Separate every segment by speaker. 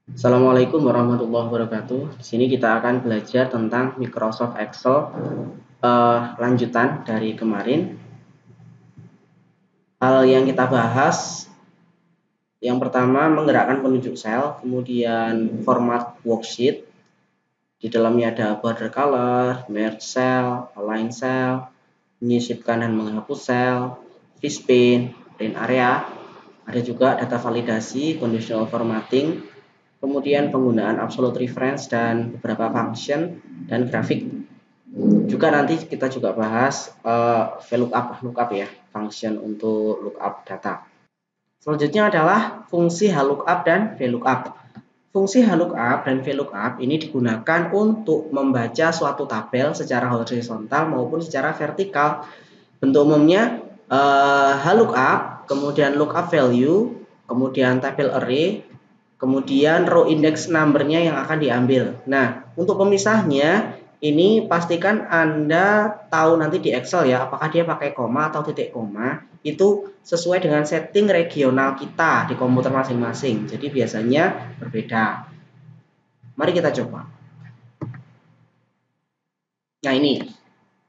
Speaker 1: Assalamualaikum warahmatullahi wabarakatuh. Di sini kita akan belajar tentang Microsoft Excel lanjutan dari kemarin. Hal yang kita bahas yang pertama menggerakkan penunjuk sel, kemudian format worksheet. Di dalamnya ada border color, merge cell, align cell, menyisipkan dan menghapus sel, fishbane, print area. Ada juga data validasi, conditional formatting, kemudian penggunaan absolute reference dan beberapa function dan grafik. Juga nanti kita juga bahas VLOOKUP ya, function untuk lookup data. Selanjutnya adalah fungsi HLOOKUP dan VLOOKUP. Fungsi HLOOKUP dan VLOOKUP ini digunakan untuk membaca suatu tabel secara horizontal maupun secara vertikal. Bentuk umumnya HLOOKUP, kemudian lookup value, kemudian tabel array, kemudian row index number-nya yang akan diambil. Nah, untuk pemisahnya ini pastikan Anda tahu nanti di Excel ya, apakah dia pakai koma atau titik koma. Itu sesuai dengan setting regional kita di komputer masing-masing. Jadi biasanya berbeda. Mari kita coba. Nah, ini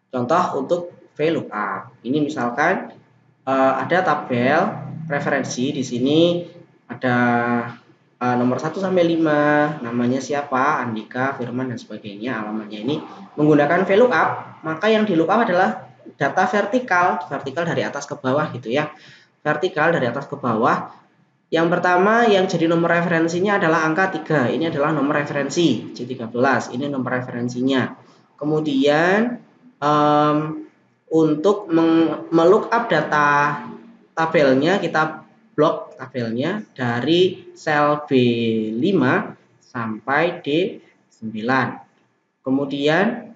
Speaker 1: contoh untuk VLOOKUP. Ini misalkan ada tabel referensi di sini ada nomor 1 sampai 5, namanya siapa, Andika, Firman dan sebagainya, alamatnya ini menggunakan VLOOKUP, maka yang di lookup adalah data vertikal dari atas ke bawah gitu ya. Vertikal dari atas ke bawah. Yang pertama yang jadi nomor referensinya adalah angka 3. Ini adalah nomor referensi C13. Ini nomor referensinya. Kemudian untuk melookup data tabelnya kita blok tabelnya dari sel B5 sampai D9. Kemudian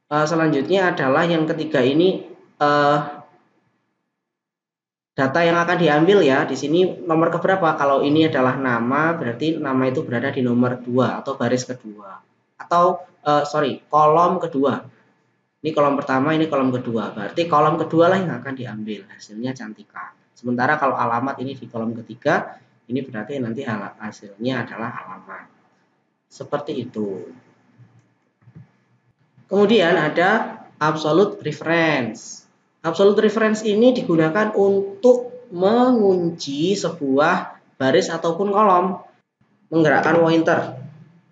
Speaker 1: selanjutnya adalah yang ketiga ini data yang akan diambil ya. Di sini nomor keberapa? Kalau ini adalah nama, berarti nama itu berada di nomor 2 atau baris kedua. Atau kolom kedua. Ini kolom pertama, ini kolom kedua. Berarti kolom kedua lah yang akan diambil. Hasilnya Cantika. Sementara kalau alamat ini di kolom ketiga, ini berarti nanti hasilnya adalah alamat. Seperti itu. Kemudian ada absolute reference. Absolute reference ini digunakan untuk mengunci sebuah baris ataupun kolom. Menggerakkan pointer.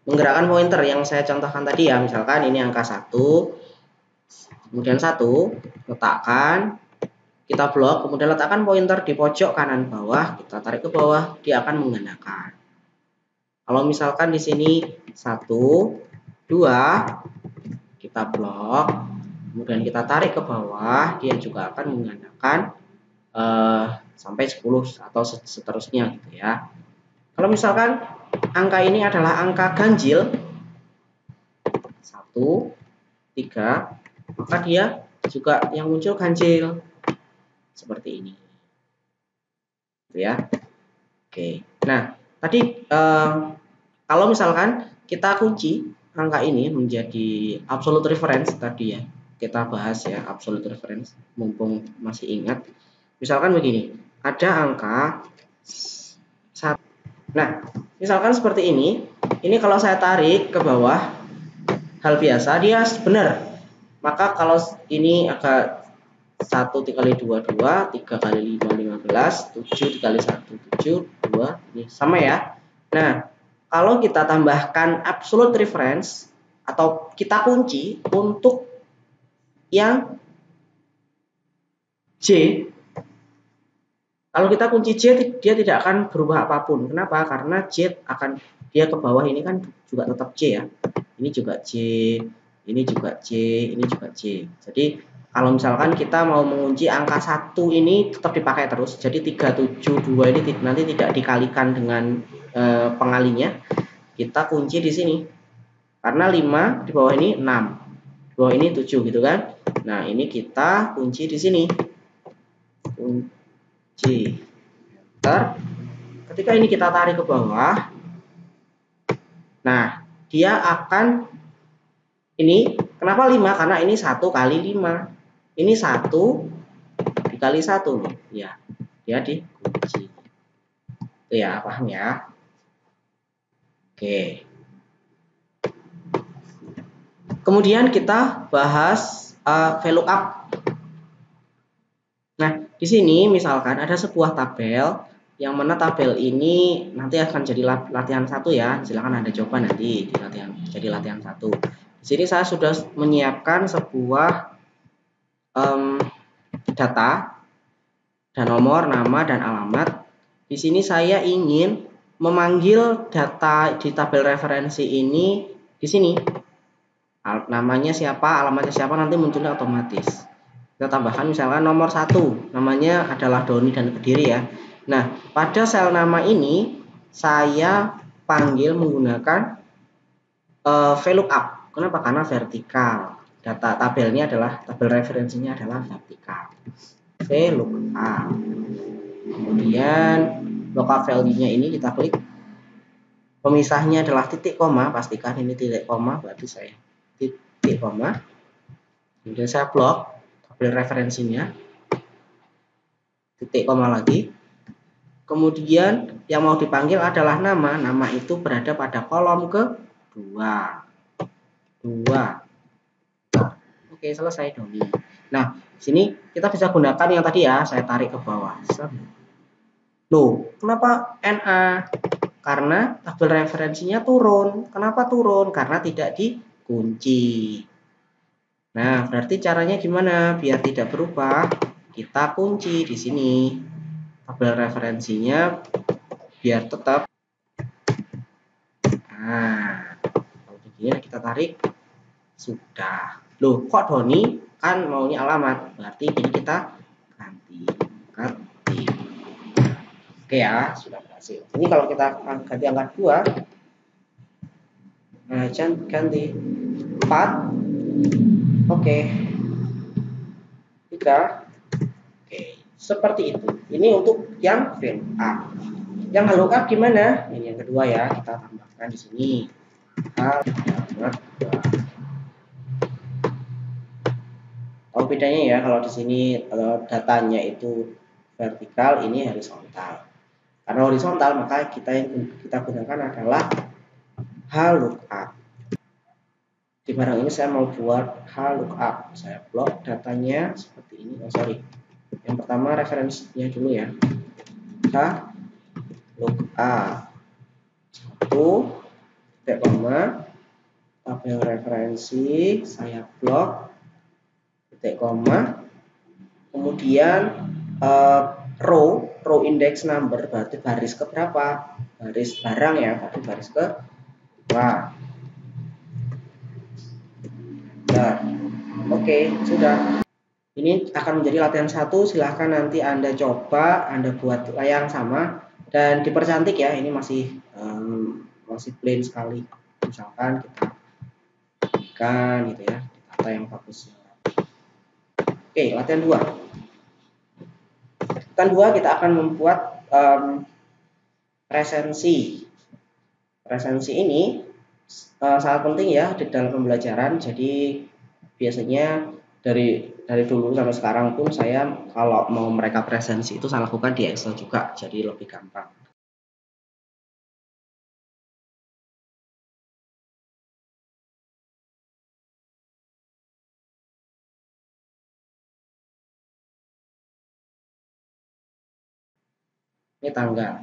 Speaker 1: Menggerakkan pointer yang saya contohkan tadi ya. Misalkan ini angka 1. Kemudian 1, letakkan, kita blok, kemudian letakkan pointer di pojok kanan bawah, kita tarik ke bawah, dia akan menggandakan. Kalau misalkan di sini 1, 2, kita blok, kemudian kita tarik ke bawah, dia juga akan menggandakan sampai 10 atau seterusnya gitu ya. Kalau misalkan angka ini adalah angka ganjil 1, 3, maka dia juga yang muncul ganjil seperti ini gitu ya. Oke, nah tadi kalau misalkan kita kunci angka ini menjadi absolute reference tadi ya, kita bahas ya absolute reference mumpung masih ingat. Misalkan begini, ada angka 1. Nah, misalkan seperti ini kalau saya tarik ke bawah, hal biasa dia benar. Maka kalau ini agak 1 dikali 2, 2, 3 kali 5, 15, 7 dikali 1, 7, 2, ini sama ya. Nah, kalau kita tambahkan absolute reference atau kita kunci untuk yang J, kalau kita kunci J, dia tidak akan berubah apapun. Kenapa? Karena J akan, dia ke bawah ini kan juga tetap J ya. Ini juga J, ini juga J, ini juga J. Jadi kalau misalkan kita mau mengunci angka 1 ini tetap dipakai terus. Jadi 372 ini nanti tidak dikalikan dengan pengalinya. Kita kunci di sini. Karena 5 di bawah ini 6. Di bawah ini 7 gitu kan. Nah, ini kita kunci di sini. Kunci. Enter. Ketika ini kita tarik ke bawah. Nah, dia akan ini kenapa 5? Karena ini 1 kali 5. Ini 1 dikali 1 loh. Ya, dia dikunci. Itu ya, paham ya? Oke. Kemudian kita bahas VLOOKUP. Nah, di sini misalkan ada sebuah tabel, yang mana tabel ini nanti akan jadi latihan 1 ya. Silakan Anda coba nanti di latihan 1. Di sini saya sudah menyiapkan sebuah data dan nomor, nama, dan alamat. Di sini saya ingin memanggil data di tabel referensi ini di sini. Namanya siapa, alamatnya siapa, nanti munculnya otomatis. Kita tambahkan misalkan nomor 1, namanya adalah Doni dan Kediri ya. Nah, pada sel nama ini saya panggil menggunakan VLOOKUP. Kenapa? Karena vertikal. Data tabelnya adalah, tabel referensinya adalah vertikal. VLOOKUP. Kemudian lookup value-nya ini kita klik. Pemisahnya adalah titik koma, pastikan ini titik koma, berarti saya titik koma. Kemudian saya blok tabel referensinya, titik koma lagi. Kemudian yang mau dipanggil adalah nama. Nama itu berada pada kolom kedua. Oke, selesai Doni. Nah, sini kita bisa gunakan yang tadi ya, saya tarik ke bawah. Loh, kenapa NA? Karena tabel referensinya turun. Kenapa turun? Karena tidak dikunci. Nah, berarti caranya gimana? Biar tidak berubah, kita kunci di sini. Tabel referensinya biar tetap. Nah, kalau begini kita tarik. Sudah. Loh, kok Doni? Kan maunya alamat. Berarti ini kita ganti. Oke ya, sudah berhasil. Ini kalau kita ganti angka 2, nah, ganti 4. Oke. 3. Oke, seperti itu. Ini untuk yang VLOOKUP. Yang VLOOKUP gimana? Ini yang kedua ya, kita tambahkan di sini. Alamat. Oh, bedanya ya, kalau di sini datanya itu vertikal, ini horizontal. Karena horizontal, maka kita gunakan adalah HLOOKUP. Di barang ini saya mau buat HLOOKUP. Saya blok datanya seperti ini. Oh, sorry. Yang pertama referensinya dulu ya. HLOOKUP. 1, titik koma, tabel referensi, saya blok, titik koma. Kemudian row index number, berarti baris ke berapa? Baris barang ya, berarti baris ke 2. Nah, oke, sudah. Ini akan menjadi latihan 1. Silahkan nanti Anda coba, Anda buat yang sama dan dipercantik ya. Ini masih plain sekali. Misalkan kita ikan gitu ya, data yang bagus. Oke, latihan 2. Latihan 2 kita akan membuat presensi. Presensi ini sangat penting ya di dalam pembelajaran. Jadi biasanya dari dulu sampai sekarang pun saya kalau mau mereka presensi itu saya lakukan di Excel juga, jadi lebih gampang. Ini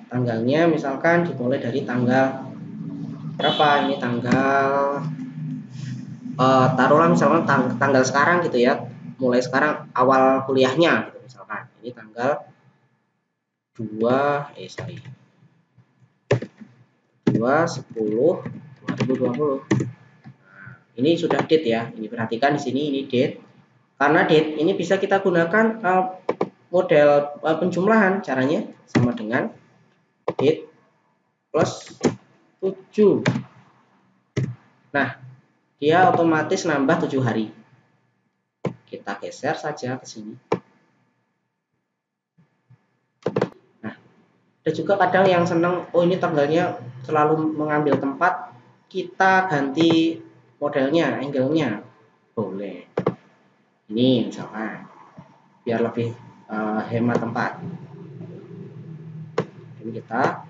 Speaker 1: tanggalnya misalkan dimulai dari tanggal berapa, ini tanggal taruhlah misalkan tanggal sekarang gitu ya, mulai sekarang awal kuliahnya gitu misalkan. Ini tanggal 2/10/2020. Nah, ini sudah date ya. Ini perhatikan di sini ini date. Karena date ini bisa kita gunakan model penjumlahan. Caranya sama dengan date plus 7. Nah, dia otomatis nambah 7 hari. Kita geser saja ke sini. Nah, ada juga kadang yang senang, oh ini tanggalnya selalu mengambil tempat, kita ganti modelnya, angle-nya. Boleh. Ini misalkan, biar lebih hemat tempat. Ini kita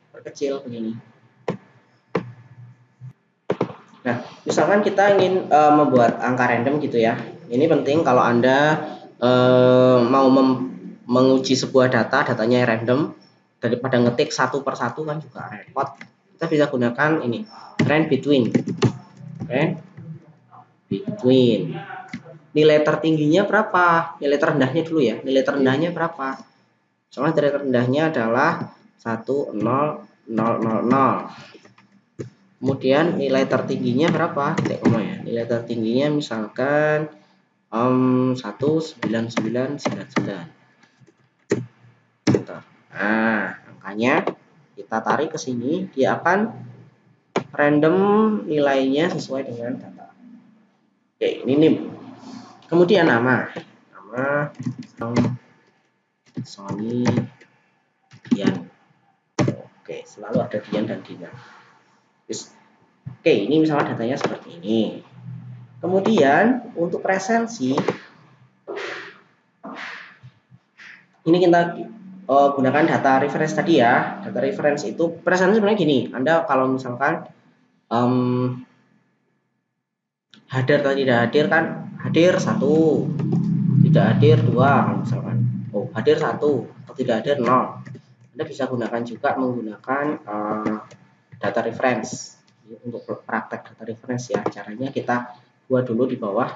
Speaker 1: perkecil begini. Nah, misalkan kita ingin membuat angka random gitu ya. Ini penting kalau Anda mau menguji sebuah datanya random, daripada ngetik satu per satu kan juga repot. Kita bisa gunakan ini, range between. Range between. Nilai tertingginya berapa? Nilai terendahnya dulu ya. Nilai terendahnya berapa? Soalnya nilai terendahnya adalah 1, 0, 0, 0, 0. Kemudian nilai tertingginya berapa? Tidak koma ya. Nilai tertingginya misalkan 19999. Nah, angkanya kita tarik ke sini, dia akan random nilainya sesuai dengan data. Oke, ini nih. Kemudian nama Sony Dian. Oke, selalu ada Dian dan Dina. Oke, ini misalnya datanya seperti ini. Kemudian untuk presensi ini kita gunakan data reference tadi ya. Data reference itu presensi sebenarnya gini. Anda kalau misalkan hadir atau tidak hadir kan, hadir 1, tidak hadir 2 misalkan. Oh, hadir 1 atau tidak hadir 0. Anda bisa gunakan juga menggunakan data reference untuk praktek data reference ya. Caranya kita buat dulu di bawah.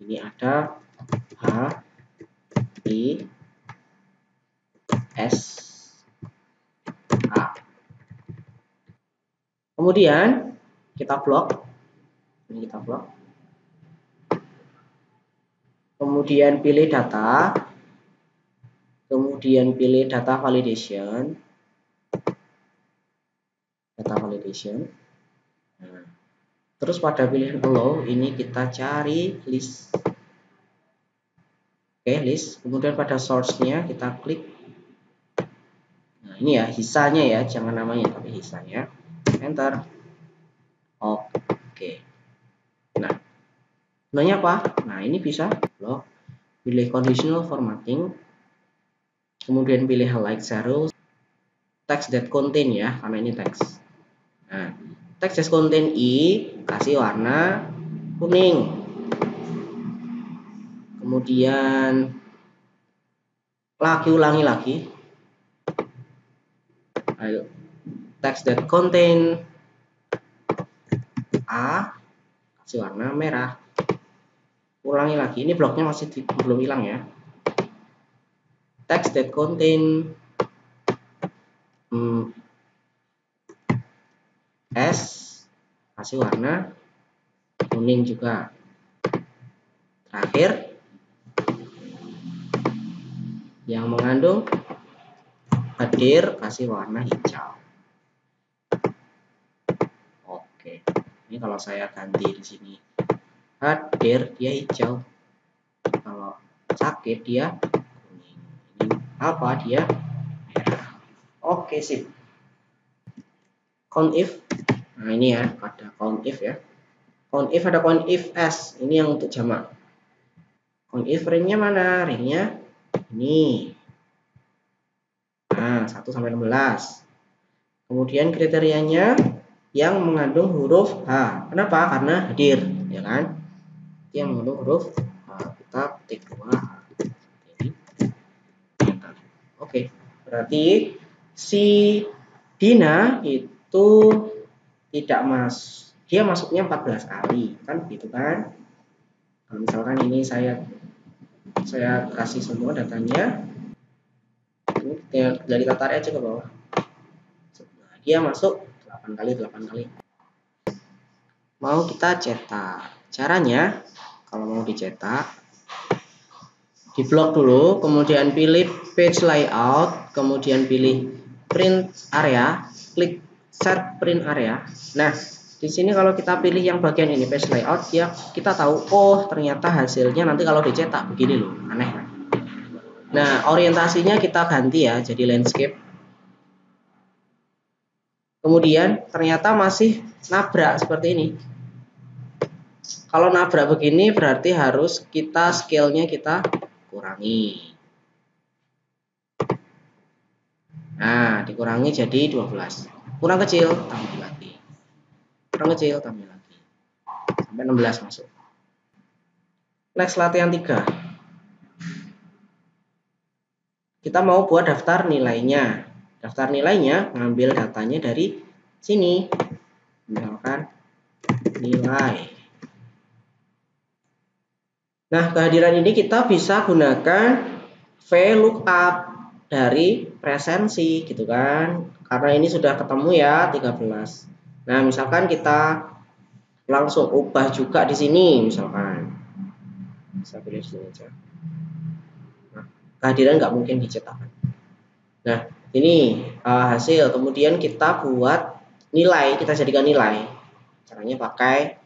Speaker 1: Ini ada H I S A. Kemudian kita blok. Ini kita blok. Kemudian pilih data. Kemudian pilih data validation. Data validation. Nah, terus pada pilihan allow ini kita cari list. Oke, list. Kemudian pada source-nya kita klik. Nah, ini ya hisanya ya, jangan namanya tapi hisanya. Enter. Oke. Nah, sebenarnya apa? Nah, ini bisa blok. Pilih conditional formatting. Kemudian pilih highlight zero. Text that contain ya, karena ini teks. Nah, text that contain I kasih warna kuning. Kemudian ulangi lagi. Ayo, text that contain A kasih warna merah. Ulangi lagi. Ini bloknya masih belum hilang ya. Text that contain S kasih warna kuning juga. Terakhir yang mengandung hadir kasih warna hijau. Oke, ini kalau saya ganti di sini hadir dia hijau, kalau sakit dia kuning, ini apa dia merah. Oke, sip. Count if, nah ini ya ada count if ya. Count if ada count if s, ini yang untuk jamak. Count if ringnya mana? Ringnya ini. Nah, 1 sampai 16. Kemudian kriterianya yang mengandung huruf H. Kenapa? Karena hadir, ya kan? Yang mengandung huruf H. Kita ketik 2H. Oke, berarti si Dina itu tidak dia masuknya 14 kali, kan gitu kan? Kalau misalkan ini saya kasih semua datanya, ini dari kita tarik aja ke bawah. Nah, dia masuk 8 kali 8 kali. Mau kita cetak, caranya kalau mau dicetak, di blok dulu, kemudian pilih page layout, kemudian pilih print area, klik set print area. Nah, di sini kalau kita pilih yang bagian ini page layout, ya kita tahu, oh ternyata hasilnya nanti kalau dicetak begini loh, aneh kan? Nah, orientasinya kita ganti ya, jadi landscape. Kemudian ternyata masih nabrak seperti ini. Kalau nabrak begini berarti harus kita scale-nya kita kurangi. Nah, dikurangi jadi 12. Kurang kecil, tambah lagi. Kurang kecil, tambah lagi. sampai 16 masuk. Next, latihan 3. Kita mau buat daftar nilainya. Daftar nilainya ngambil datanya dari sini. Misalkan nilai. Nah, kehadiran ini kita bisa gunakan VLOOKUP dari presensi gitu kan. Karena ini sudah ketemu ya 13. Nah, misalkan kita langsung ubah juga di sini misalkan. Bisa pilih sini aja. Nah, kehadiran nggak mungkin dicetak. Nah, ini hasil. Kemudian kita buat nilai, kita jadikan nilai. Caranya pakai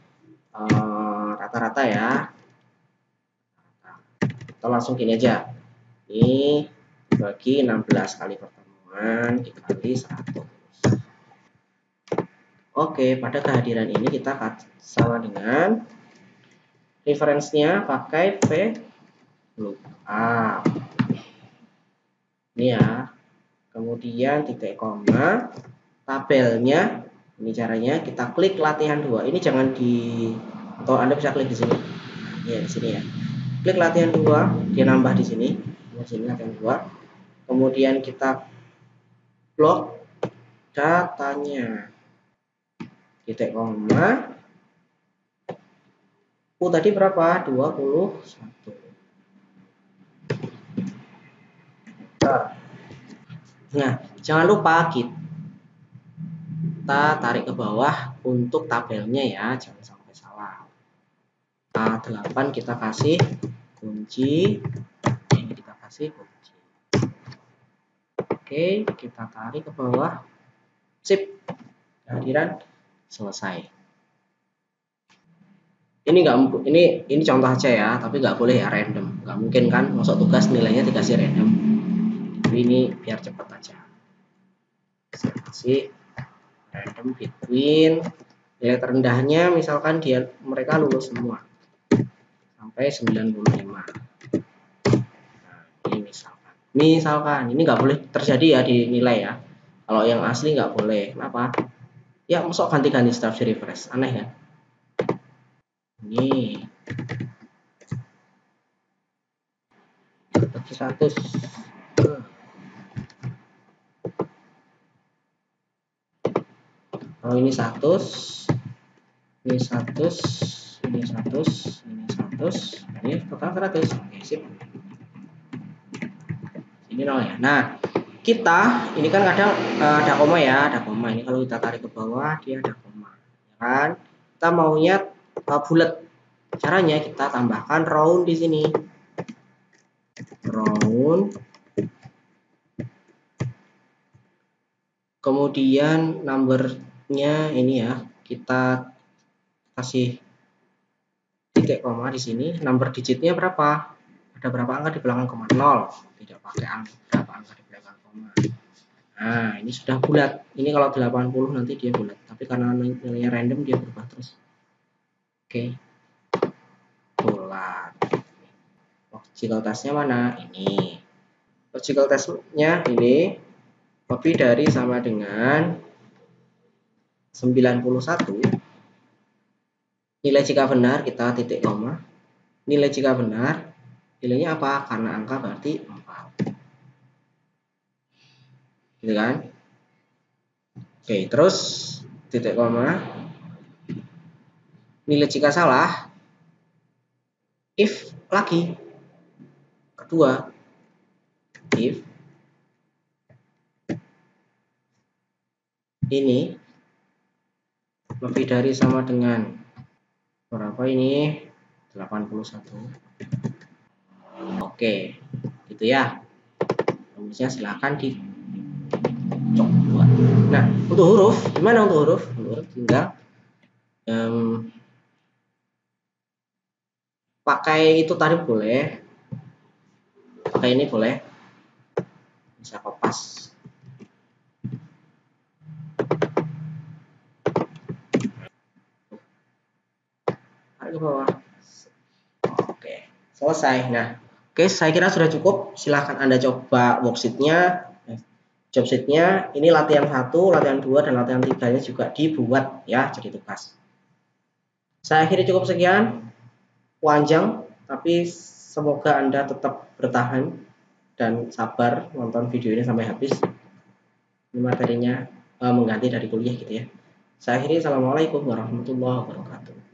Speaker 1: rata-rata ya. Atau langsung gini aja. Ini bagi 16 kali pertemuan dikali 100. Oke, pada kehadiran ini kita sama dengan referensinya pakai VLOOKUP. Ini ya. Kemudian titik koma, tabelnya. Ini caranya kita klik latihan 2. Ini jangan di, atau Anda bisa klik di sini. Ya, di sini ya. Klik latihan 2, dia nambah di sini. Di sini latihan 2. Kemudian kita blok datanya. Titik koma. Tadi berapa? 21. Nah, jangan lupa kita tarik ke bawah untuk tabelnya ya, jangan sampai salah. A8 kita kasih kunci, ini kita kasih kunci. Oke, kita tarik ke bawah. Sip. Kehadiran selesai. Ini contoh aja ya, tapi nggak boleh ya random. Nggak mungkin kan, masuk tugas nilainya dikasih random. Jadi ini biar cepat aja. Saya kasih random between, nilai terendahnya misalkan mereka lulus semua sampai 95. Nah, ini misalkan ini nggak boleh terjadi ya di nilai ya. Kalau yang asli nggak boleh. Kenapa? Ya masuk ganti-ganti setelah di refresh, aneh kan? Ini bagi 100. Kalau ini 100, ini 100, ini 100, ini 100, ini total 100. Oke, sip. Ini 0 ya. Nah, kita ini kan kadang ada koma ya, ada koma. Ini kalau kita tarik ke bawah dia ada koma, ya kan? Kita maunya bulat. Caranya kita tambahkan round di sini. Round. Kemudian numbernya ini ya, kita kasih titik koma di sini. Number digitnya berapa? Ada berapa angka di belakang koma? 0. Tidak pakai berapa angka di belakang koma. Nah, ini sudah bulat. Ini kalau 80 nanti dia bulat. Tapi karena nilainya random dia berubah terus. Oke. Bulat. Logical testnya mana? Ini. Logical testnya ini lebih dari sama dengan 91. Nilai jika benar kita titik koma. Nilai jika benar, nilainya apa? Karena angka berarti 4. Gitu kan? Oke, terus titik koma. Nilai jika salah, if lagi. Kedua, if ini lebih dari sama dengan berapa ini? 81. Oke, gitu ya. Rumusnya silahkan dicoba. Nah, untuk huruf, gimana untuk huruf? Untuk huruf tinggal pakai itu tadi boleh. Pakai ini boleh. Bisa kopas. Tarik ke bawah. Oke, selesai. Nah, oke, saya kira sudah cukup. Silahkan Anda coba worksheet-nya, job sheet-nya. Ini latihan 1, latihan 2, dan latihan 3-nya juga dibuat ya jadi tugas. Saya akhiri cukup sekian, panjang, tapi semoga Anda tetap bertahan dan sabar nonton video ini sampai habis. Ini materinya mengganti dari kuliah gitu ya. Saya akhiri, assalamualaikum warahmatullahi wabarakatuh.